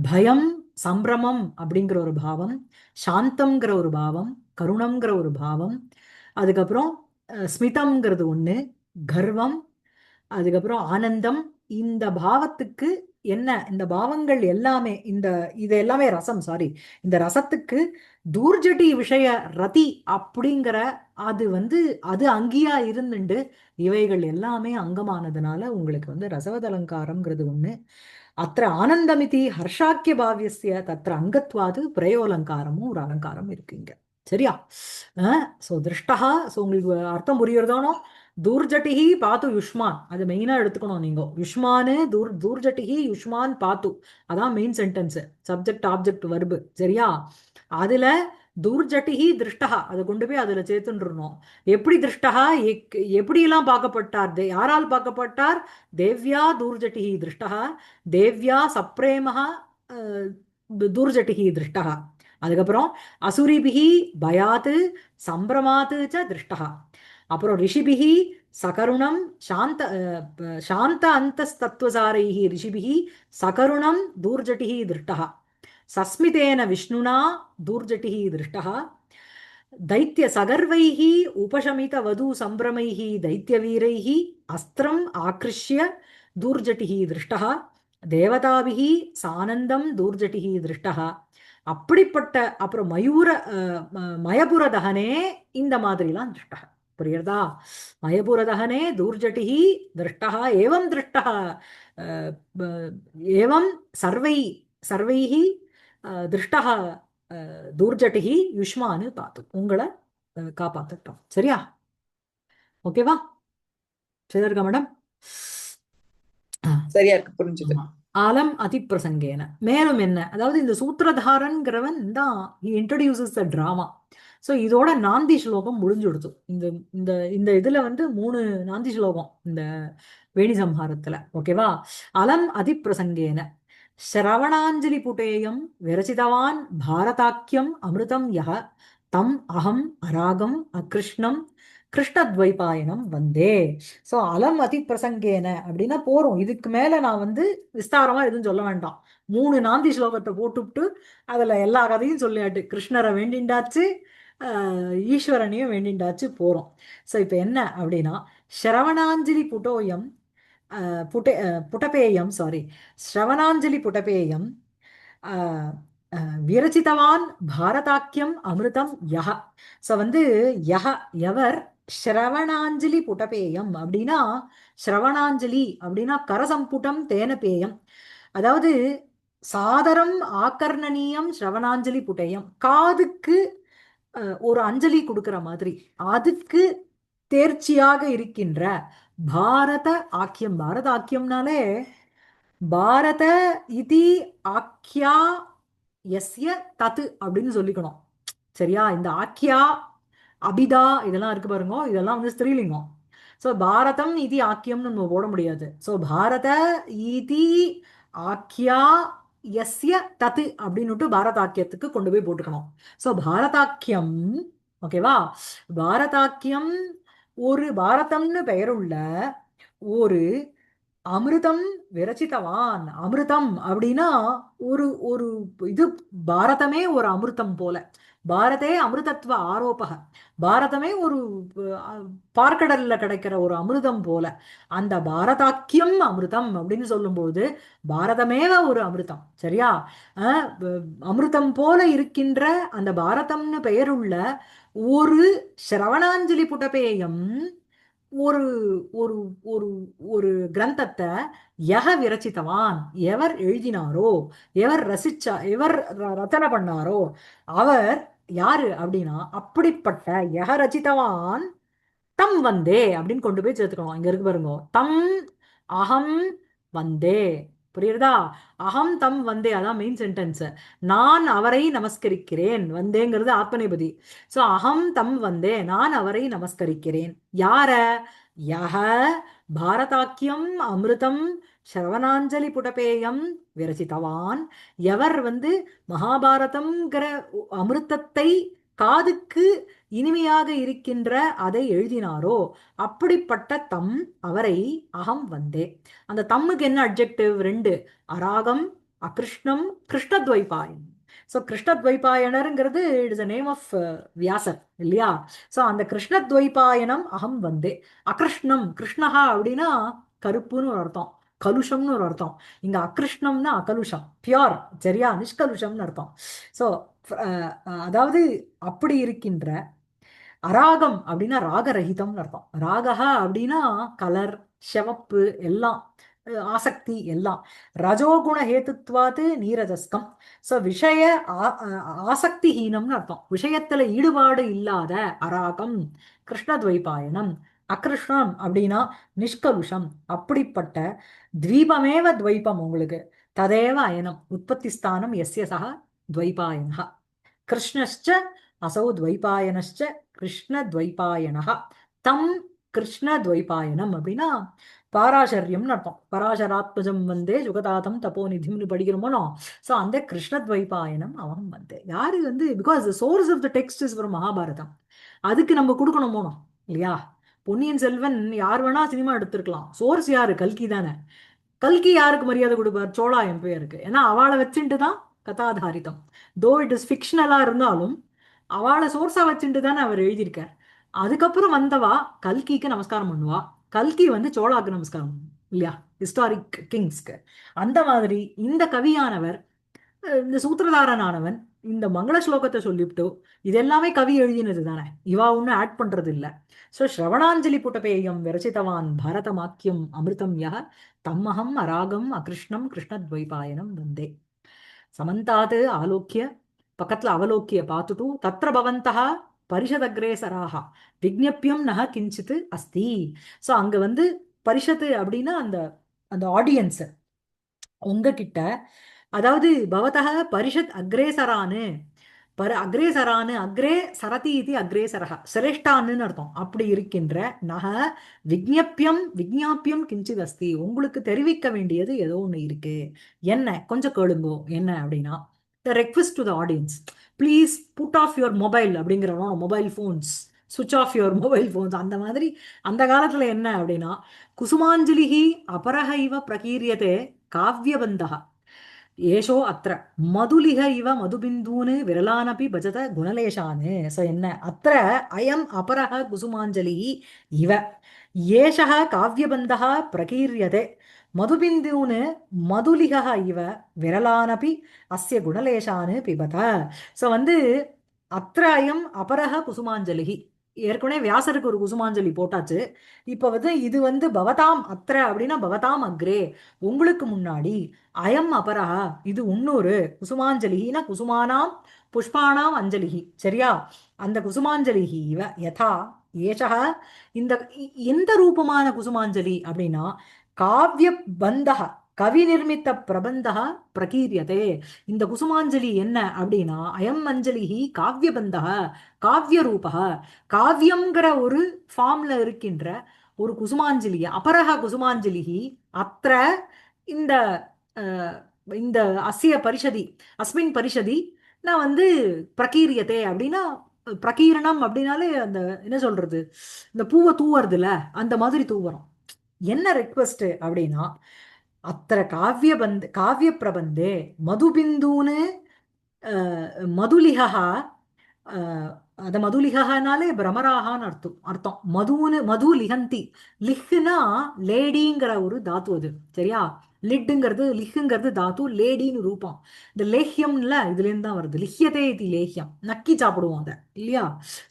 பயம், சம்பிரமம் அப்படிங்கிற ஒரு பாவம், சாந்தம்ங்கிற ஒரு பாவம், கருணம்ங்கிற ஒரு பாவம், அதுக்கப்புறம் ஸ்மிதம்ங்கிறது ஒண்ணு, கர்வம், அதுக்கப்புறம் ஆனந்தம். இந்த பாவத்துக்கு என்ன, இந்த பாவங்கள் எல்லாமே இது எல்லாமே ரசம், சாரி, இந்த ரசத்துக்கு தூர்ஜட்டி விஷய ரதி அப்படிங்கிற அது வந்து அது அங்கேயா இருந்துண்டு இவைகள் எல்லாமே அங்கமானதுனால உங்களுக்கு வந்து ரசவதலங்காரம்ங்கிறது ஒண்ணு. அத்த ஆனந்தமிதி ஹர்ஷாக்கிய பாவியஸ்ய தத்திர அங்கத்வாது பிரயோலங்காரமும் ஒரு அலங்காரம் இருக்குங்க. சரியா? சோ திருஷ்டா. சோ உங்களுக்கு அர்த்தம் புரியுறதானோ? தூர்ஜட்டிஹி பாத்து யுஷ்மான், அது மெயினா எடுத்துக்கணும் நீங்க. யுஷ்மானு தூர்ஜட்டிஹி யுஷ்மான் பாத்து, அதான் main sentence. Subject object verb. சரியா? அதுல தூர்ஜட்டிஹி திருஷ்டா அதை கொண்டு போய் அதுல சேர்த்துன்றணும். எப்படி திருஷ்டா, எப்படியெல்லாம் பார்க்கப்பட்டார், யாரால் பார்க்கப்பட்டார்? தேவ்யா தூர்ஜட்டிஹி திருஷ்டா, தேவ்யா சப்ரேமஹா தூர்ஜட்டிஹி திருஷ்டா. அதுக்கப்புறம் அசுரிபிஹி பயாத்து சம்பிரமாத்து ச திருஷ்டா. அப்புறம் ரிஷிபிஹி சகருணம் சாந்த சாந்த அந்தஸ்தத்துவசாரைஹி ரிஷிபிஹி சகருணம் தூர்ஜட்டிஹி திருஷ்டா. சஸ்மிதேன விஷ்ணுனா தூர்ஜட்டிஹி திருஷ்டா. दैत्य सगर्वैः उपशमित वधू संभ्रमैः दैत्यवीरैः अस्त्रम् आकृष्य दूर्जटिः दृष्टः देवताभिः सानन्दं दूर्जटिः दृष्टः. அப்படிப்பட்ட அப்புறம் மயபுர தகனே இந்த மாதிரிலாம் திருஷ்டா. புரியுறதா? மயபுர தகனே தூர்ஜட்டிஹி திருஷ்டா. ஏவம் திருஷ்டா ஏவம் சர்வை சர்வைஹி திருஷ்டா தூர்ஜட்டிஹி யுஷ்மானு பார்த்து உங்களை காப்பாத்தட்டும். சரியா? ஓகேவா? சரியா இருக்கா மேடம்? சரியா இருக்கு, புரிஞ்சுது. ஆமா. ஆலம் அதிப்பிரசங்கேன. மேலும் என்ன, அதாவது இந்த சூத்திரதாரன்கிறவன் தான் இன்ட்ரடியூசஸ் த டிராமா. ஸோ இதோட நாந்தி ஸ்லோகம் முடிஞ்சுடுத்து. இந்த இந்த இந்த இதுல வந்து 3 நாந்தி ஸ்லோகம் இந்த வேணி சம்ஹாரத்துல. ஓகேவா? அலம் அதிப்பிரசங்கேன ஸ்ரவணாஞ்சலி புட்டேயம் விரச்சிதவான் பாரதாக்கியம் அமிர்தம் யஹ தம் அகம் அராகம் அகிருஷ்ணம் கிருஷ்ணத்வைபாயனம் வந்தே. ஸோ அலம் அதி பிரசங்கேன அப்படின்னா போறோம். இதுக்கு மேல நான் வந்து விஸ்தாரமா எதுவும் சொல்ல வேண்டாம். 3 நாந்தி ஸ்லோகத்தை போட்டுவிட்டு அதுல எல்லா கதையும் சொல்லியாட்டு. கிருஷ்ணரை வேண்டிண்டாச்சு, ஈஸ்வரனையும் வேண்டிண்டாச்சு, போறோம். ஸோ இப்போ என்ன அப்படின்னா, ஸ்ரவணாஞ்சலி புட்டோயம் புட்டே புட்டபேயம், சாரி, ஸ்ரவணாஞ்சலி புட்டபேயம் விரச்சிதவான் பாரதாக்கியம் அமிர்தம் யஹ. ஸோ வந்து யஹ, எவர், ஸ்ரவணாஞ்சலி புட்டபேயம் அப்படின்னா, ஸ்ரவணாஞ்சலி அப்படின்னா கரசம்புட்டம் தேன பேயம். அதாவது சாதரம் ஆகர்ணனீயம் ஸ்ரவணாஞ்சலி புட்டேயம், காதுக்கு ஒரு அஞ்சலி கொடுக்கிற மாதிரி, அதுக்கு தேர்ச்சியாக இருக்கின்ற பாரத ஆக்கியம். பாரத ஆக்கியம்னாலே பாரத இதி ஆக்கியா எஸ்ய தத்து அப்படின்னு சொல்லிக்கணும். சரியா? இந்த ஆக்கியா, அபிதா இதெல்லாம் இருக்கு பாருங்க, இதெல்லாம் வந்து ஸ்திரீலிங்கம். ஸோ பாரதம் இது ஆக்கியம்னு நம்ம போட முடியாது. ஸோ பாரத இதி ஆக்கியா எஸ்ய தத்து அப்படின்னுட்டு பாரதாக்கியத்துக்கு கொண்டு போய் போட்டுக்கணும். ஸோ பாரதாக்கியம். ஓகேவா? பாரதாக்கியம் ஒரு பாரதம்னு பெயருள்ள ஒரு அமிர்தம் விரச்சிதவான். அமிர்தம் அப்படின்னா ஒரு ஒரு இது, பாரதமே ஒரு அமிர்தம் போல. பாரதே அமிர்தத்துவ ஆரோபக. பாரதமே ஒரு பார்க்கடல்ல கிடைக்கிற ஒரு அமிர்தம் போல. அந்த பாரதாக்கியம் அமிர்தம் அப்படின்னு சொல்லும்போது பாரதமேவ ஒரு அமிர்தம். சரியா? அமிர்தம் போல இருக்கின்ற அந்த பாரதம்னு பெயருள்ள ஒரு ஸ்ரவணாஞ்சலி புடபேயம், ஒரு ஒரு ஒரு ஒரு கிரந்தத்தை யக விரச்சித்தவான், எவர் எழுதினாரோ, எவர் எவர் ரச்சனை பண்ணாரோ, அவர் யாரு அப்படின்னா, அப்படிப்பட்ட யக ரச்சிதவான் தம் வந்தே அப்படின்னு கொண்டு போய் சேர்த்துக்கணும். இங்க இருக்கு பாருங்க, தம் அகம் வந்தே. புரியுறதா? அகம் தம் வந்தே, அதான் மெயின் சென்டென்ஸ். நான் அவரை நமஸ்கரிக்கிறேன். வந்தேங்கிறது ஆத்மநேபதி. சோ அகம் தம் வந்தே, நான் அவரை நமஸ்கரிக்கிறேன். யார? யஹ பாரதாக்கியம் அமிர்தம் ஸ்ரவணாஞ்சலி புடபேயம் விரசித்தவான். எவர் வந்து மகாபாரதம்ங்கிற அமிர்தத்தை காதுக்கு இனிமையாக இருக்கின்ற அதை எழுதினாரோ அப்படிப்பட்ட தம் அவரை அகம் வந்தே. அந்த தம்முக்கு என்ன அட்ஜெக்டிவ்? ரெண்டு: அராகம், அகிருஷ்ணம், கிருஷ்ணத்வைபாயன். ஸோ கிருஷ்ணத்வைபாயனருங்கிறது it is a name of வியாசர் இல்லையா? ஸோ அந்த கிருஷ்ணத்வைபாயனம் அகம் வந்தே. அகிருஷ்ணம், கிருஷ்ணஹா அப்படின்னா கருப்புன்னு ஒரு அர்த்தம், கலுஷம்னு ஒரு அர்த்தம். இங்க அகிருஷ்ணம்னா அகலுஷம், பியோர், சரியா? நிஷ்கலுஷம்னு அர்த்தம். ஸோ அதாவது அப்படி இருக்கின்ற அராகம் அப்படின்னா ராகரகிதம்னு அர்த்தம். ராகஹா அப்படின்னா கலர், சிவப்பு எல்லாம், ஆசக்தி எல்லாம். ரஜோகுண ஹேத்துத்வாது நீரஜஸ்கம். ஸோ விஷய ஆசக்திஹீனம்னு அர்த்தம். விஷயத்துல ஈடுபாடு இல்லாத அராகம் கிருஷ்ணத்வைபாயனம். அகிருஷ்ணம் அப்படின்னா நிஷ்கலுஷம். அப்படிப்பட்ட த்வீபமேவ துவைபம் உங்களுக்கு. ததேவ அயனம் உற்பத்தி ஸ்தானம் எஸ்ய சக துவைபாயனः. கிருஷ்ணश्च असौ द्वैपायनश्च கிருஷ்ணத்வைபாயனः. தம் கிருஷ்ணத்வைபாயனம் அப்படின்னா பாராசரியம்னு அர்த்தம். பராசராத்மஜம் வந்தே சுகதாதம் தபோநிதிம்னு படிக்கிறோமோ. ஸோ அந்த கிருஷ்ணத்வைபாயனம் அவன் வந்தே. யாரு வந்து, because source of the text is from Mahabharatam. அதுக்கு நம்ம கொடுக்கணும் போனோம் இல்லையா? பொன்னியின் செல்வன் யார் வேணா சினிமா எடுத்திருக்கலாம், சோர்ஸ் யாரு? கல்கி தானே. கல்கி யாருக்கு மரியாதை கொடுப்பார்? சோழா எம்பையருக்கு. ஏன்னா அவளை வச்சுட்டு தான் கதாதாரிதம். தோ இட் இஸ் ஃபிக்ஷனலா இருந்தாலும் அவளை சோர்ஸா வச்சுட்டு தானே அவர் எழுதியிருக்கார். அதுக்கப்புறம் வந்தவா கல்கிக்கு நமஸ்காரம் பண்ணுவா. கல்கி வந்து சோழாக்கு நமஸ்காரம் பண்ணுவா இல்லையா? ஹிஸ்டாரிக் கிங்ஸ்க்கு. அந்த மாதிரி இந்த கவியானவர், இந்த சூத்திரதாரனானவன் இந்த மங்கள ஸ்லோகத்தை சொல்லிவிட்டு இது எல்லாமே கவி எழுதினது தானே, இவா ஒன்னும் ஆட் பண்றது இல்ல. ஸோ ஸ்ரவணாஞ்சலி புட்டபேயம் விரச்சிதவான் பாரதமாக்கியம் அமிர்தம் யः தம்மஹம் அராகம் அகிருஷ்ணம் கிருஷ்ணத்வைபாயனம் வந்தே. சமந்தாத் ஆலோக்கிய, பக்கத்துல அவலோக்கிய பார்த்துட்டு தத்ர பவந்தः பரிஷதக்ரேசராக விஜ்ஞப்யம் நக கிஞ்சித் அஸ்தி. ஸோ அங்க வந்து பரிஷத்து அப்படின்னா அந்த அந்த ஆடியன்ஸ் உங்ககிட்ட, அதாவது பவதः பரிஷத் அக்ரேசரானு, அக்ரேசரானு, அக்ரே சரதி இது அக்ரேசரக, சிரேஷ்டான்னு அர்த்தம். அப்படி இருக்கின்ற நக விஜ்ஞாப்பியம் கிஞ்சித் அஸ்தி, உங்களுக்கு தெரிவிக்க வேண்டியது ஏதோ ஒண்ணு இருக்கு. என்ன? கொஞ்சம் கேளுங்கோ. என்ன அப்படின்னா, the request to the audience, please put off your mobile அப்படிங்கிறோம். Mobile phones, switch off your mobile phones. அந்த மாதிரி அந்த காலத்துல என்ன அப்படின்னா, குசுமாஞ்சலிஹி அபரஹ இவ பிரகீரியதே காவ்யபந்தः ஏஷோ அத்திர மதுலிக இவ மதுபிந்தூனு விரலானபி பஜத குணலேஷானு. ஸோ என்ன? அத்திர அயம் அபரஹ குசுமாஞ்சலி இவ ஏஷः காவ்யபந்தः பிரகீரியதே மதுபிந்தூனு மதுலிக இவ விரலானபி அஸ்ய குணலேஷானு பிபத. ஸோ வந்து அத்திர அயம் அபரஹ குசுமாஞ்சலி, ஏற்கனவே வியாசருக்கு ஒரு குசுமாஞ்சலி போட்டாச்சு. இப்ப வந்து இது வந்து பவதாம் அத்திர அப்படின்னா பவதாம் அக்ரே, உங்களுக்கு முன்னாடி, அயம் அபரஹா இது இன்னொரு குசுமாஞ்சலினா குசுமானாம் புஷ்பானாம் அஞ்சலிஹி, சரியா? அந்த குசுமாஞ்சலிஹி இவ யதா ஏஷா, இந்த எந்த ரூபமான குசுமாஞ்சலி அப்படின்னா காவிய பந்தக கவி நிர்மித்த பிரபந்தக பிரகீரியதே. இந்த குசுமாஞ்சலி என்ன அப்படின்னா அயம் அஞ்சலிஹி காவியபந்தக காவிய ரூபக, காவியம்ங்கிற ஒரு ஃபார்ம்ல இருக்கின்ற ஒரு குசுமாஞ்சலி, அபரஹ குசுமாஞ்சலிஹி அத்திர இந்த அஹ், இந்த அஸ்ய பரிஷதி அஸ்மின் பரிஷதி நான் வந்து பிரகீரியத்தே அப்படின்னா, பிரகீரணம் அப்படின்னாலே அந்த என்ன சொல்றது, இந்த பூவை தூவறதுல அந்த மாதிரி தூவறோம். என்ன ரெக்வெஸ்ட் அப்படின்னா, அத்திர காவிய பிரபந்தே மதுபிந்தூன்னு மதுலிகா, அத மதுலிகனாலே பிரமராகான்னு அர்த்தம். மதுன்னு மது லிகந்தி, லிஹ்னா லேடிங்கிற ஒரு தாத்து அது, சரியா? லிட்டுங்கிறது லிஹுங்கிறது தாத்து, லேடின்னு ரூபம். இந்த லேஹ்யம்ல இதுல இருந்து தான் வருது. லிஹ்யதே இது லேஹ்யம், நக்கி சாப்பிடுவோம் அதை இல்லையா?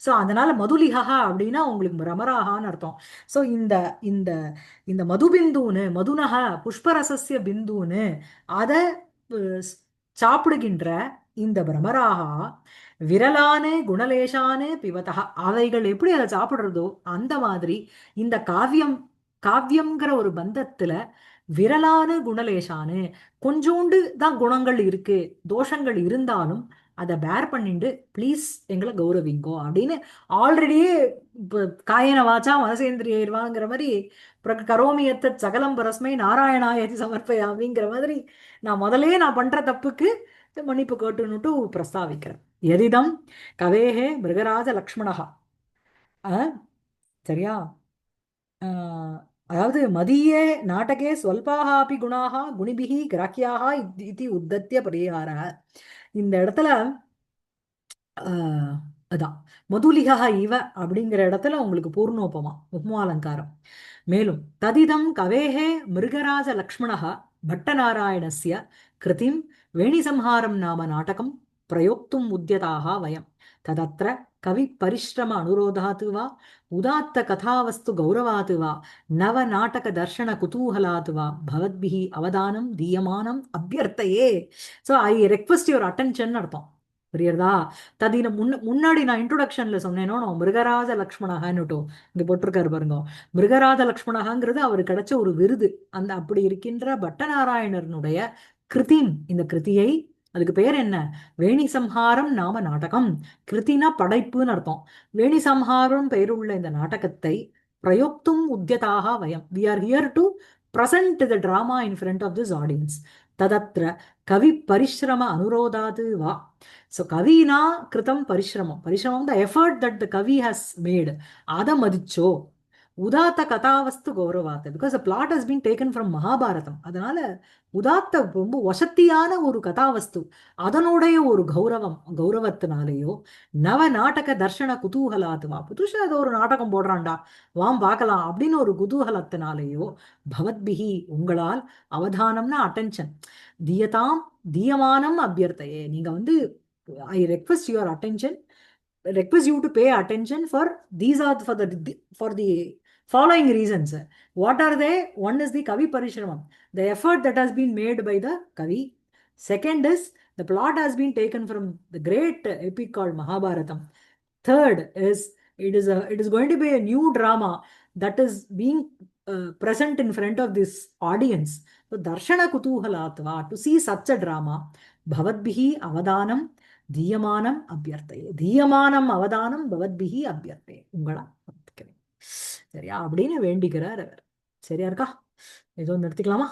ஸோ அதனால மதுலிகா அப்படின்னா உங்களுக்கு பிரமராகான்னு அர்த்தம். ஸோ இந்த இந்த இந்த மதுபிந்துன்னு மதுனக புஷ்பரசஸ்ய பிந்துன்னு அதை சாப்பிடுகின்ற இந்த பிரமராகா விரலானு குணலேஷானு பிவதா, அவைகள் எப்படி அதை சாப்பிடுறதோ அந்த மாதிரி இந்த காவியம்ங்கிற ஒரு பந்தத்துல விரலான குணலேஷானு, கொஞ்சோண்டு தான் குணங்கள் இருக்கு, தோஷங்கள் இருந்தாலும் அதை பேர் பண்ணிட்டு ப்ளீஸ் எங்களை கௌரவிங்கோ அப்படின்னு ஆல்ரெடியே இப்போ காயன வாச்சா மனசேந்திரியர்வாங்கிற மாதிரி கரோமியத்த சகலம் பரஸ்மை நாராயணாயதி சமர்ப்பயாமிங்கிற மாதிரி நான் முதலே நான் பண்ற தப்புக்கு மன்னிப்பு கேட்டுன்னுட்டு பிரஸ்தாவிக்கிறேன். எதிதம் கவேஹே மிருகராஜ லக்ஷ்மணஹா. சரியா? அதாவது மதியே நாடகே ஸ்வல்பாக அப்படி குணாக குணிபிகி கிராக்கியாக இது உத்தத்திய பரிகார. இந்த இடத்துல ஆஹ் அதான் மதுலிகா இவ அப்படிங்கிற இடத்துல உங்களுக்கு பூர்ணோபமா உப்மாலங்காரம். மேலும் ததிதம் கவேஹே மிருகராஜ லக்ஷ்மணः பட்டநாராயணஸ்ய கிருதிம் வேணிசம்ஹாரம் நாம நாடகம் பிரயோக்தும் உத்யதாக வயம் ததத்ர கவி பரிஷ்ரம அனுரோதாத் வா உதாத்த கதாவஸ்து கௌரவாத் வா நவ நாடக தர்ஷன குதூகலாத் வா பவத்பிஹி அவதானம் தீயமானம் அபியர்த்தையே. So I request your attention அர்த்தம். புரியுறதா? ததின முன்னாடி நான் இன்ட்ரோடக்ஷன்ல சொன்னேனோ மிருகராஜ லக்ஷ்மணஹன்னுட்டோ இங்க போட்டிருக்காரு பாருங்க. மிருகராஜ லக்ஷ்மணஹங்கிறது அவர் கிடைச்ச ஒரு விருது. அந்த அப்படி இருக்கின்ற பட்டநாராயணனுடைய கிருதிம், இந்த கிருதியை, அதுக்கு பேர் என்ன? வேணி சம்ஹாரம் நாம நாடகம். கிருத்தினா படைப்புன்னு அர்த்தம். வேணி சம்ஹாரம் பெயருள்ள இந்த நாடகத்தை பிரயோக்தும் உத்தியதாக வயம், we are here to present the drama in front of this audience. ததத்ர கவி பரிஷ்ரம அனுரோதாது வா. ஸோ கவினா கிருதம் பரிஷ்ரமம், பரிஷ்ரமம் த எஃபர்ட் தட் த கவி ஹஸ் மேட், அதை மதிச்சோ. உதாத்த கதாவஸ்து கௌரவாத்து, because plot has been taken from Mahabharatam. அதனால உதாத்த ரொம்ப வசத்தியான ஒரு கதாவஸ்து, அதனுடைய ஒரு கௌரவத்தினாலேயோ நவ நாடக தர்ஷன குதூகலாத்துவா, புதுசா ஏதோ ஒரு நாடகம் போடுறான்டா வாம் பார்க்கலாம் அப்படின்னு ஒரு குதூகலத்தினாலேயோ பவத்பிஹி உங்களால் அவதானம்னா அட்டென்ஷன் தீயதாம் தீயமானம் அபியர்த்தையே, நீங்க வந்து ஐ request your attention, request you to pay attention for these are for the following reasons. What are they? One is the kavi parishramam, the effort that has been made by the kavi. Second is the plot has been taken from the great epic called Mahabharatam. Third is it is going to be a new drama that is being present in front of this audience. So darshana kutuhalatva, to see such a drama, bhavatbihi avadanam தீயமானம் அபியர்த்தையே, தீயமானம் அவதானம் பவத்பிஹி அபியர்த்தையே, உங்களா சரியா அப்படின்னு வேண்டிக்கிறார் அவர். சரியா இருக்கா? ஏதோ நிறுத்திக்கலாமா?